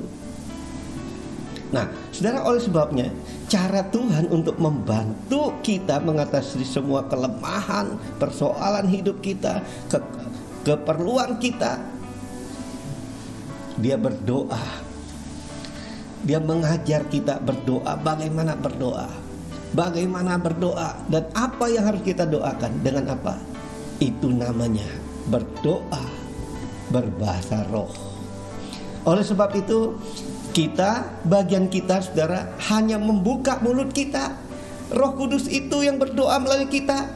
Nah, saudara, oleh sebabnya cara Tuhan untuk membantu kita mengatasi semua kelemahan, persoalan hidup kita, keperluan kita, Dia berdoa. Dia mengajar kita berdoa, bagaimana berdoa, dan apa yang harus kita doakan, dengan apa? Itu namanya berdoa berbahasa roh. Oleh sebab itu, bagian kita saudara, hanya membuka mulut kita. Roh Kudus itu yang berdoa melalui kita,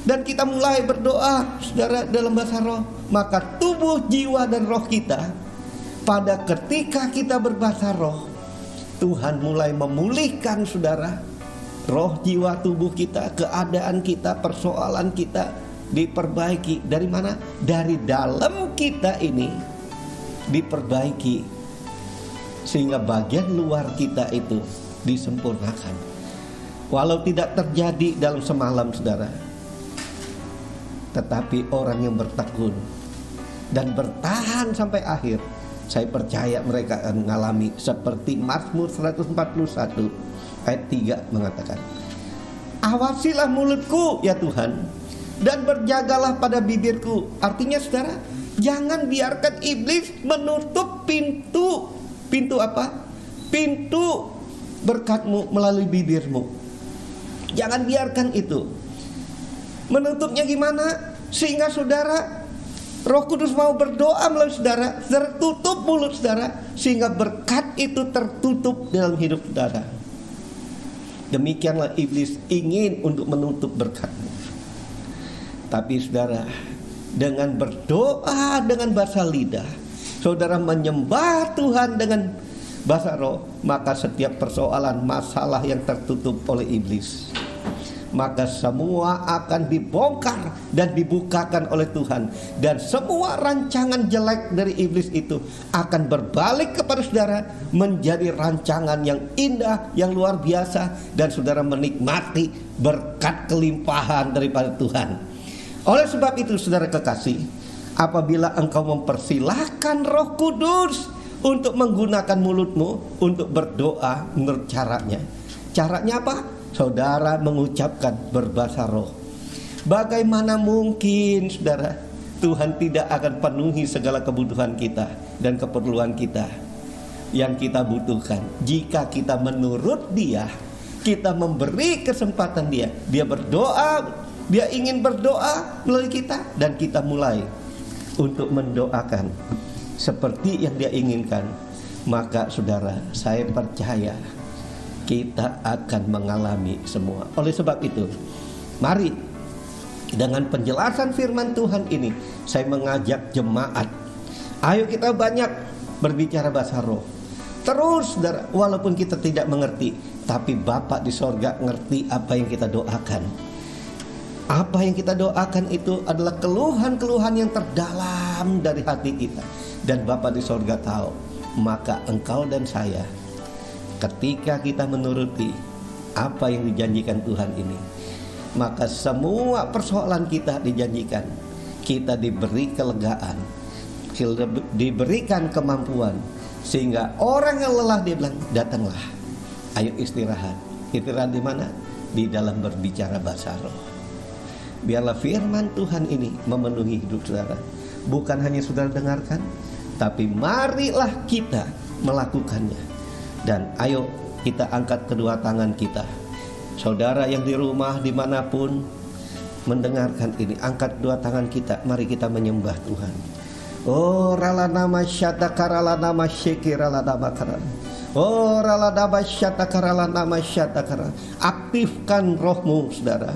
dan kita mulai berdoa saudara dalam bahasa roh. Maka tubuh, jiwa, dan roh kita, pada ketika kita berbahasa roh, Tuhan mulai memulihkan saudara. roh, jiwa, tubuh kita, keadaan kita, persoalan kita diperbaiki. Dari mana? Dari dalam kita ini diperbaiki, sehingga bagian luar kita itu disempurnakan. Walau tidak terjadi dalam semalam, saudara, tetapi orang yang bertekun dan bertahan sampai akhir, saya percaya mereka akan mengalami seperti Mazmur 141 ayat 3 mengatakan, awasilah mulutku ya Tuhan, dan berjagalah pada bibirku. Artinya saudara, jangan biarkan iblis menutup pintu. Pintu apa? Pintu berkat-Mu melalui bibirmu. Jangan biarkan itu. Menutupnya gimana? Sehingga saudara, Roh Kudus mau berdoa melalui saudara, tertutup mulut saudara, sehingga berkat itu tertutup dalam hidup saudara. Demikianlah iblis ingin untuk menutup berkat-Mu. Tapi saudara, dengan berdoa dengan bahasa lidah, saudara menyembah Tuhan dengan bahasa roh, maka setiap persoalan, masalah yang tertutup oleh iblis, maka semua akan dibongkar dan dibukakan oleh Tuhan. Dan semua rancangan jelek dari iblis itu akan berbalik kepada saudara menjadi rancangan yang indah, yang luar biasa, dan saudara menikmati berkat kelimpahan daripada Tuhan. Oleh sebab itu saudara kekasih, apabila engkau mempersilahkan Roh Kudus untuk menggunakan mulutmu untuk berdoa menurut caranya. Caranya apa? Saudara mengucapkan berbahasa roh. Bagaimana mungkin saudara, Tuhan tidak akan penuhi segala kebutuhan kita dan keperluan kita yang kita butuhkan jika kita menurut Dia, kita memberi kesempatan Dia. Dia berdoa, Dia ingin berdoa melalui kita, dan kita mulai untuk mendoakan seperti yang Dia inginkan. Maka saudara, saya percaya kita akan mengalami semua. Oleh sebab itu, mari dengan penjelasan firman Tuhan ini, saya mengajak jemaat, ayo kita banyak berbicara bahasa roh. Terus saudara, walaupun kita tidak mengerti, tapi Bapa di sorga ngerti apa yang kita doakan. Apa yang kita doakan itu adalah keluhan-keluhan yang terdalam dari hati kita, dan Bapa di sorga tahu. Maka engkau dan saya, ketika kita menuruti apa yang dijanjikan Tuhan ini, maka semua persoalan kita dijanjikan. Kita diberi kelegaan, diberikan kemampuan, sehingga orang yang lelah dia bilang, datanglah, ayo istirahat. Istirahat di mana? Di dalam berbicara bahasa roh. Biarlah firman Tuhan ini memenuhi hidup saudara. Bukan hanya saudara dengarkan, tapi marilah kita melakukannya. Dan ayo kita angkat kedua tangan kita. Saudara yang di rumah dimanapun mendengarkan ini, angkat dua tangan kita. Mari kita menyembah Tuhan. Oh rala nama syata karala nama syekirala nama karan. Oh rala nama syata karala nama syata karan. Aktifkan rohmu saudara.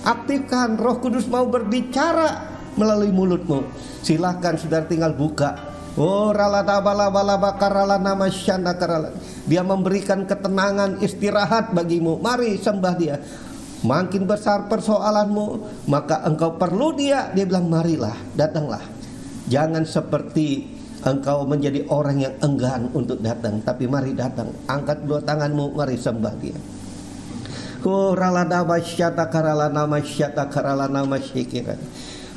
Aktifkan. Roh Kudus mau berbicara melalui mulutmu. Silahkan saudara tinggal buka. Oh ralada bala bala bakarala nama syanda karala. Dia memberikan ketenangan, istirahat bagimu. Mari sembah Dia. Makin besar persoalanmu, maka engkau perlu Dia. Dia bilang marilah, datanglah. Jangan seperti engkau menjadi orang yang enggan untuk datang, tapi mari datang. Angkat dua tanganmu, mari sembah Dia. Oh ralada basyata karala nama syata karala nama syikiran.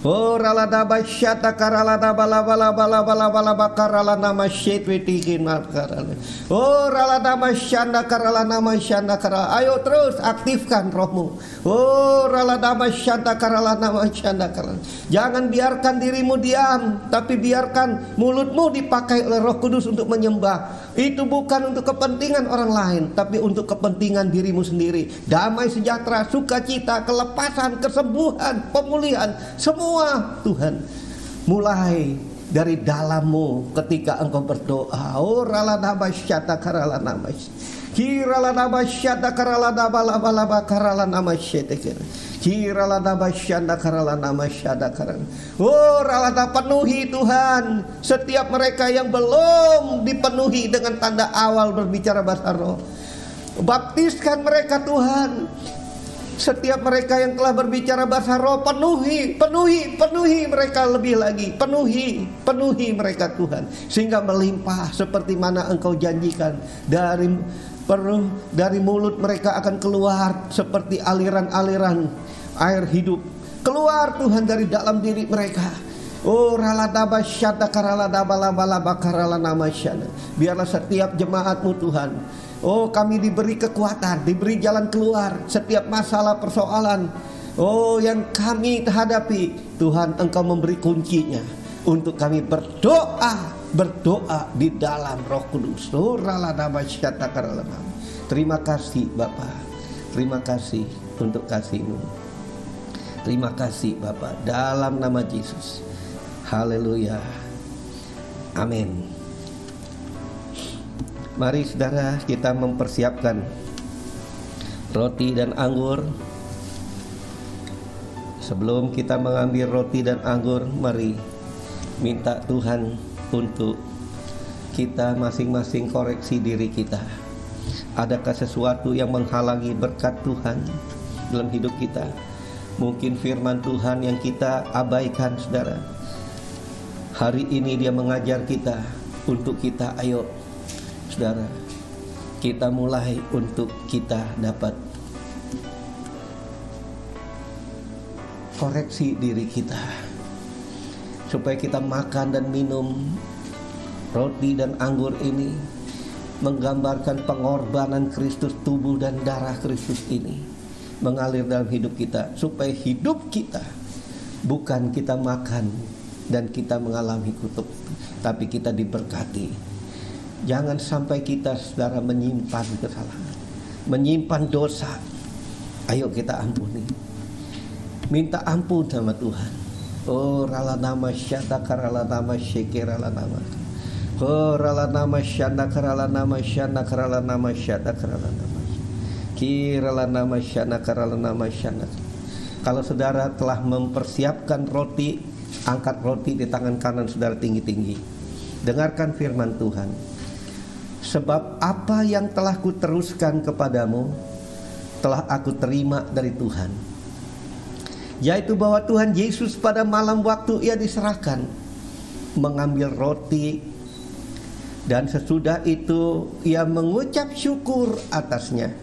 Oh ralada basyata karala bala bala bala bala bala bakarala nama syetwetikin makarala. Oh ralada basyanda karala nama syanda karala. Ayo terus aktifkan rohmu. Oh ralada basyanda karala nama syanda karala. Jangan biarkan dirimu diam, tapi biarkan mulutmu dipakai oleh Roh Kudus untuk menyembah. Itu bukan untuk kepentingan orang lain, tapi untuk kepentingan dirimu sendiri. Damai sejahtera, sukacita, kelepasan, kesembuhan, pemulihan, semua Tuhan mulai dari dalammu ketika engkau berdoa. Oh ralada basyata karala nama kirala basyata karala bala bala bakarala nama syetekir. Kiralada basyanda karala nama syada karan. Oh ralada penuhi Tuhan setiap mereka yang belum dipenuhi dengan tanda awal berbicara bahasa roh. Baptiskan mereka Tuhan. Setiap mereka yang telah berbicara bahasa roh, penuhi mereka lebih lagi. Penuhi mereka Tuhan, sehingga melimpah seperti mana Engkau janjikan. Dari mulut mereka akan keluar seperti aliran-aliran air hidup. Keluar Tuhan dari dalam diri mereka. Oh raladaba syada karaladaba labalaba karalana syada. Biarlah setiap jemaat-Mu Tuhan, oh kami diberi kekuatan, diberi jalan keluar setiap masalah persoalan, oh yang kami hadapi. Tuhan, Engkau memberi kuncinya untuk kami berdoa di dalam Roh Kudus. Oh raladaba syada karalana. Terima kasih Bapa, terima kasih untuk kasih-Mu. Terima kasih Bapa, dalam nama Yesus. Haleluya. Amin. Mari saudara, kita mempersiapkan roti dan anggur. Sebelum kita mengambil roti dan anggur, mari minta Tuhan untuk kita masing-masing koreksi diri kita. Adakah sesuatu yang menghalangi berkat Tuhan dalam hidup kita? Mungkin firman Tuhan yang kita abaikan, saudara. Hari ini Dia mengajar kita untuk kita, ayo saudara, kita mulai untuk kita dapat koreksi diri kita, supaya kita makan dan minum roti dan anggur ini menggambarkan pengorbanan Kristus, tubuh dan darah Kristus ini mengalir dalam hidup kita, supaya hidup kita bukan kita makan dan kita mengalami kutuk, tapi kita diberkati. Jangan sampai kita saudara menyimpan kesalahan, menyimpan dosa. Ayo kita ampuni, minta ampun sama Tuhan. Oh rala nama syada karala nama syekirala nama, oh rala nama syada karala nama syada karala nama syada karala nama, kirala nama syada karala nama syada. Kalau saudara telah mempersiapkan roti, angkat roti di tangan kanan saudara tinggi-tinggi. Dengarkan firman Tuhan. Sebab apa yang telah kuteruskan kepadamu telah aku terima dari Tuhan, yaitu bahwa Tuhan Yesus pada malam waktu Ia diserahkan mengambil roti, dan sesudah itu Ia mengucap syukur atasnya.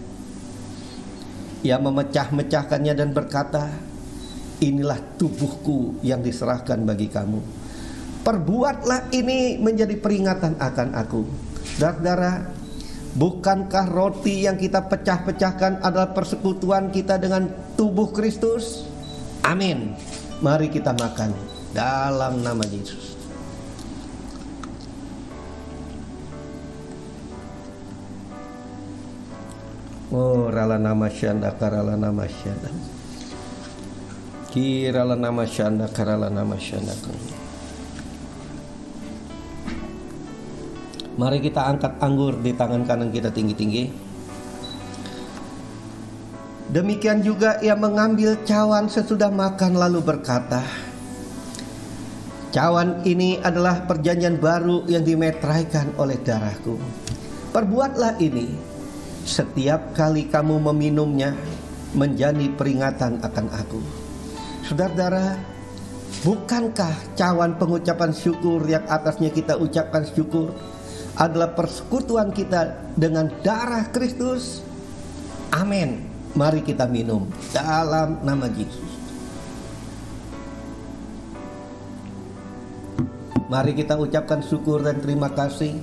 Ia memecah-mecahkannya dan berkata, inilah tubuhku yang diserahkan bagi kamu. Perbuatlah ini menjadi peringatan akan aku. Saudara, bukankah roti yang kita pecah-pecahkan adalah persekutuan kita dengan tubuh Kristus? Amin. Mari kita makan dalam nama Yesus. Oh rala nama syanda karala nama syanda, kirala nama syanda karala nama syanda. Mari kita angkat anggur di tangan kanan kita tinggi-tinggi. Demikian juga Ia mengambil cawan sesudah makan lalu berkata, cawan ini adalah perjanjian baru yang dimeteraikan oleh darahku. Perbuatlah ini setiap kali kamu meminumnya menjadi peringatan akan aku. Saudara-saudara, bukankah cawan pengucapan syukur yang atasnya kita ucapkan syukur adalah persekutuan kita dengan darah Kristus? Amin. Mari kita minum dalam nama Yesus. Mari kita ucapkan syukur dan terima kasih.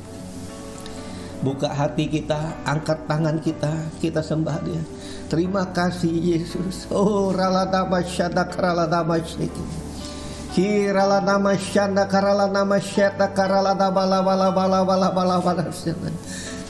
Buka hati kita, angkat tangan kita, kita sembah Dia. Terima kasih Yesus. Oh rala nama syada karala nama syeki, kirala nama syanda karala nama syada karala bala bala bala bala bala bala syada,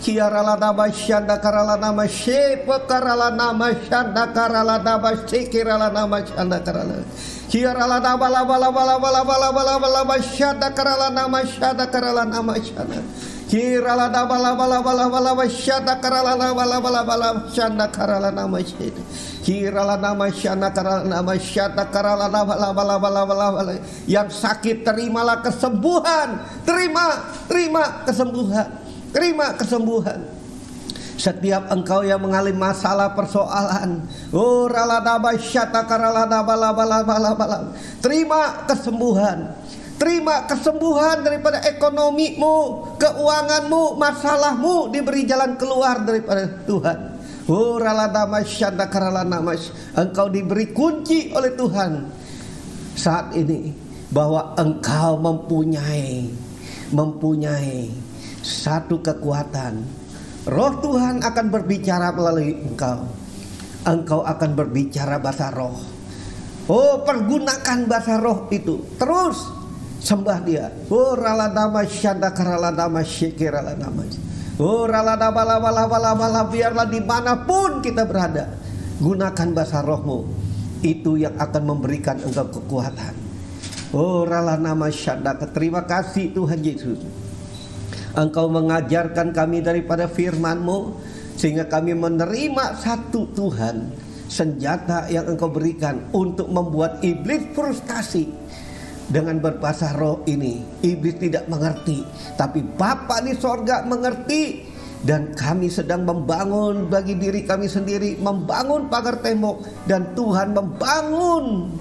kirala nama syanda karala nama shepa karala nama syanda karala nama shekirala nama syanda karala, kirala bala bala bala bala bala bala bala syada karala nama syada karala nama syada. Kirala bala bala bala bala syada karala bala bala bala syada karala nama syada. Kirala nama syada karala nama syada karala bala bala bala bala. Yang sakit terimalah kesembuhan. Terima kesembuhan. Terima kesembuhan. Setiap engkau yang mengalami masalah persoalan, terima kesembuhan. Terima kesembuhan daripada ekonomimu, keuanganmu, masalahmu, diberi jalan keluar daripada Tuhan. Engkau diberi kunci oleh Tuhan saat ini, bahwa engkau mempunyai satu kekuatan. Roh Tuhan akan berbicara melalui engkau. Engkau akan berbicara bahasa roh. Pergunakan bahasa roh itu. Terus sembah Dia. Biarlah dimanapun kita berada, gunakan bahasa rohmu. Itu yang akan memberikan engkau kekuatan. Terima kasih Tuhan Yesus. Engkau mengajarkan kami daripada firman-Mu, sehingga kami menerima satu Tuhan, senjata yang Engkau berikan untuk membuat iblis frustasi. Dengan berbahasa roh ini, iblis tidak mengerti, tapi Bapa di sorga mengerti. Dan kami sedang membangun bagi diri kami sendiri, membangun pagar tembok, dan Tuhan membangun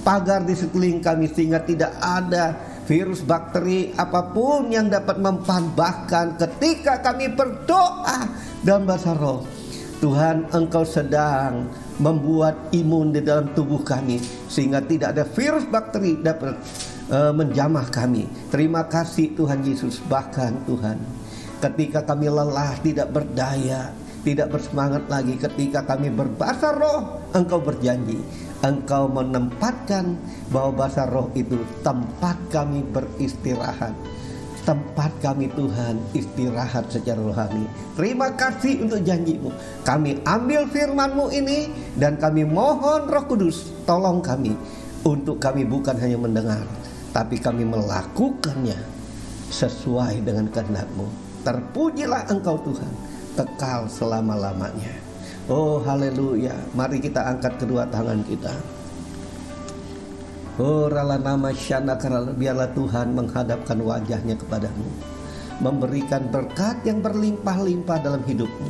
pagar di sekeliling kami, sehingga tidak ada virus, bakteri, apapun yang dapat mempan. Bahkan ketika kami berdoa dalam bahasa roh, Tuhan, Engkau sedang membuat imun di dalam tubuh kami, sehingga tidak ada virus, bakteri dapat menjamah kami. Terima kasih Tuhan Yesus. Bahkan Tuhan, ketika kami lelah, tidak berdaya, tidak bersemangat lagi, ketika kami berbahasa roh, Engkau berjanji, Engkau menempatkan bahwa bahasa roh itu tempat kami beristirahat. Tempat kami Tuhan istirahat secara rohani. Terima kasih untuk janji-Mu. Kami ambil firman-Mu ini, dan kami mohon Roh Kudus tolong kami, untuk kami bukan hanya mendengar, tapi kami melakukannya sesuai dengan kehendak-Mu. Terpujilah Engkau Tuhan, kekal selama-lamanya. Oh haleluya. Mari kita angkat kedua tangan kita. Biarlah Tuhan menghadapkan wajahnya kepadamu, memberikan berkat yang berlimpah-limpah dalam hidupmu.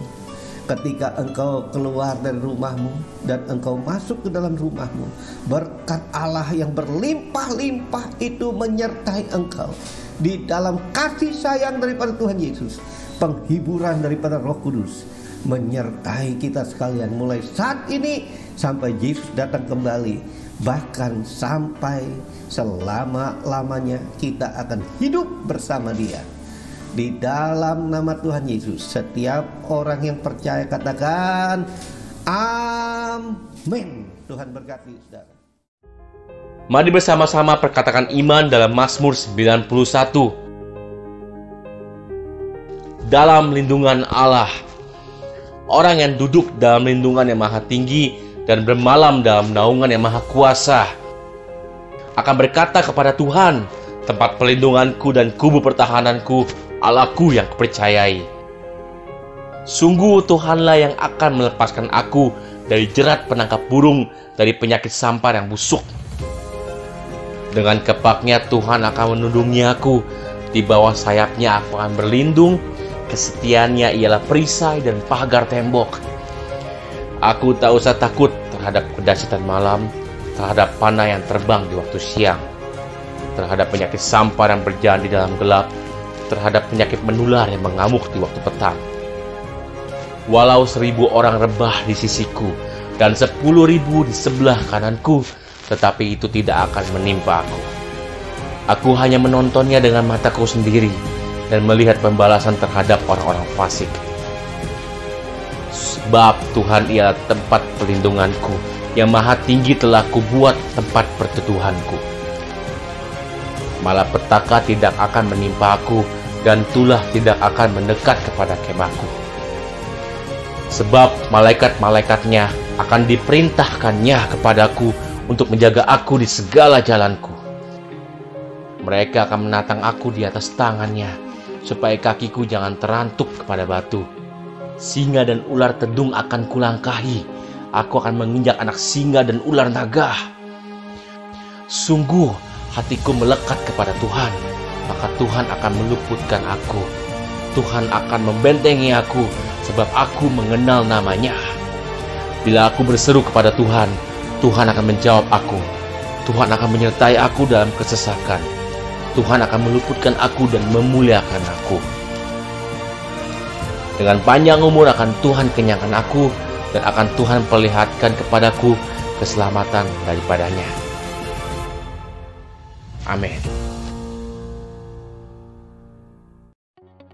Ketika engkau keluar dari rumahmu dan engkau masuk ke dalam rumahmu, berkat Allah yang berlimpah-limpah itu menyertai engkau. Di dalam kasih sayang daripada Tuhan Yesus, penghiburan daripada Roh Kudus menyertai kita sekalian, mulai saat ini sampai Yesus datang kembali. Bahkan sampai selama-lamanya kita akan hidup bersama Dia. Di dalam nama Tuhan Yesus, setiap orang yang percaya katakan amin. Tuhan berkati saudara.
Mari bersama-sama perkatakan iman dalam Mazmur 91. Dalam lindungan Allah. Orang yang duduk dalam lindungan yang maha tinggi dan bermalam dalam naungan yang maha kuasa akan berkata kepada Tuhan, tempat pelindunganku dan kubu pertahananku, Allahku yang kupercayai. Sungguh Tuhanlah yang akan melepaskan aku dari jerat penangkap burung, dari penyakit sampar yang busuk. Dengan kepaknya Tuhan akan menundungi aku, di bawah sayapnya aku akan berlindung. Kesetiaannya ialah perisai dan pagar tembok. Aku tak usah takut terhadap kedahsyatan malam, terhadap panah yang terbang di waktu siang, terhadap penyakit sampar yang berjalan di dalam gelap, terhadap penyakit menular yang mengamuk di waktu petang. Walau 1000 orang rebah di sisiku dan 10.000 di sebelah kananku, tetapi itu tidak akan menimpa aku. Aku hanya menontonnya dengan mataku sendiri dan melihat pembalasan terhadap orang-orang fasik. Sebab Tuhan ialah tempat perlindunganku, yang maha tinggi telah kubuat tempat perteduhanku. Malapetaka tidak akan menimpa aku, dan tulah tidak akan mendekat kepada kemahku. Sebab malaikat-malaikatnya akan diperintahkannya kepadaku untuk menjaga aku di segala jalanku. Mereka akan menatang aku di atas tangannya, supaya kakiku jangan terantuk kepada batu. Singa dan ular tedung akan kulangkahi. Aku akan menginjak anak singa dan ular naga. Sungguh hatiku melekat kepada Tuhan, maka Tuhan akan meluputkan aku. Tuhan akan membentengi aku sebab aku mengenal namanya. Bila aku berseru kepada Tuhan, Tuhan akan menjawab aku. Tuhan akan menyertai aku dalam kesesakan. Tuhan akan meluputkan aku dan memuliakan aku. Dengan panjang umur akan Tuhan kenyangkan aku, dan akan Tuhan perlihatkan kepadaku keselamatan daripadanya. Amin.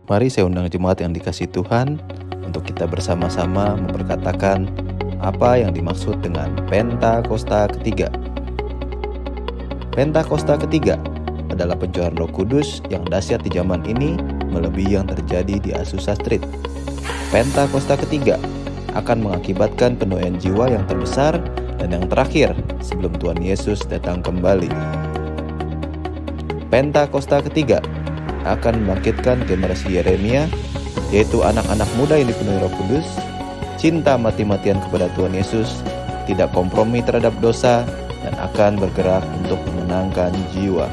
Mari saya undang jemaat yang dikasihi Tuhan untuk kita bersama-sama memperkatakan apa yang dimaksud dengan Pentakosta ketiga. Pentakosta ketiga adalah pencurahan Roh Kudus yang dahsyat di zaman ini melebihi yang terjadi di Azusa Street. Pentakosta ketiga akan mengakibatkan penuaian jiwa yang terbesar dan yang terakhir sebelum Tuhan Yesus datang kembali. Pentakosta ketiga akan membangkitkan generasi Yeremia, yaitu anak-anak muda yang dipenuhi Roh Kudus, cinta mati-matian kepada Tuhan Yesus, tidak kompromi terhadap dosa, dan akan bergerak untuk memenangkan jiwa.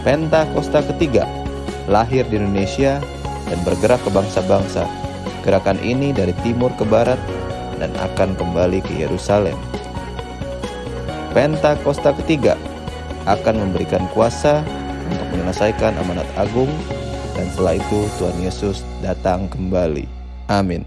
Pentakosta ketiga lahir di Indonesia dan bergerak ke bangsa-bangsa. Gerakan ini dari timur ke barat dan akan kembali ke Yerusalem. Pentakosta ketiga akan memberikan kuasa untuk menyelesaikan amanat agung, dan setelah itu Tuhan Yesus datang kembali. Amin.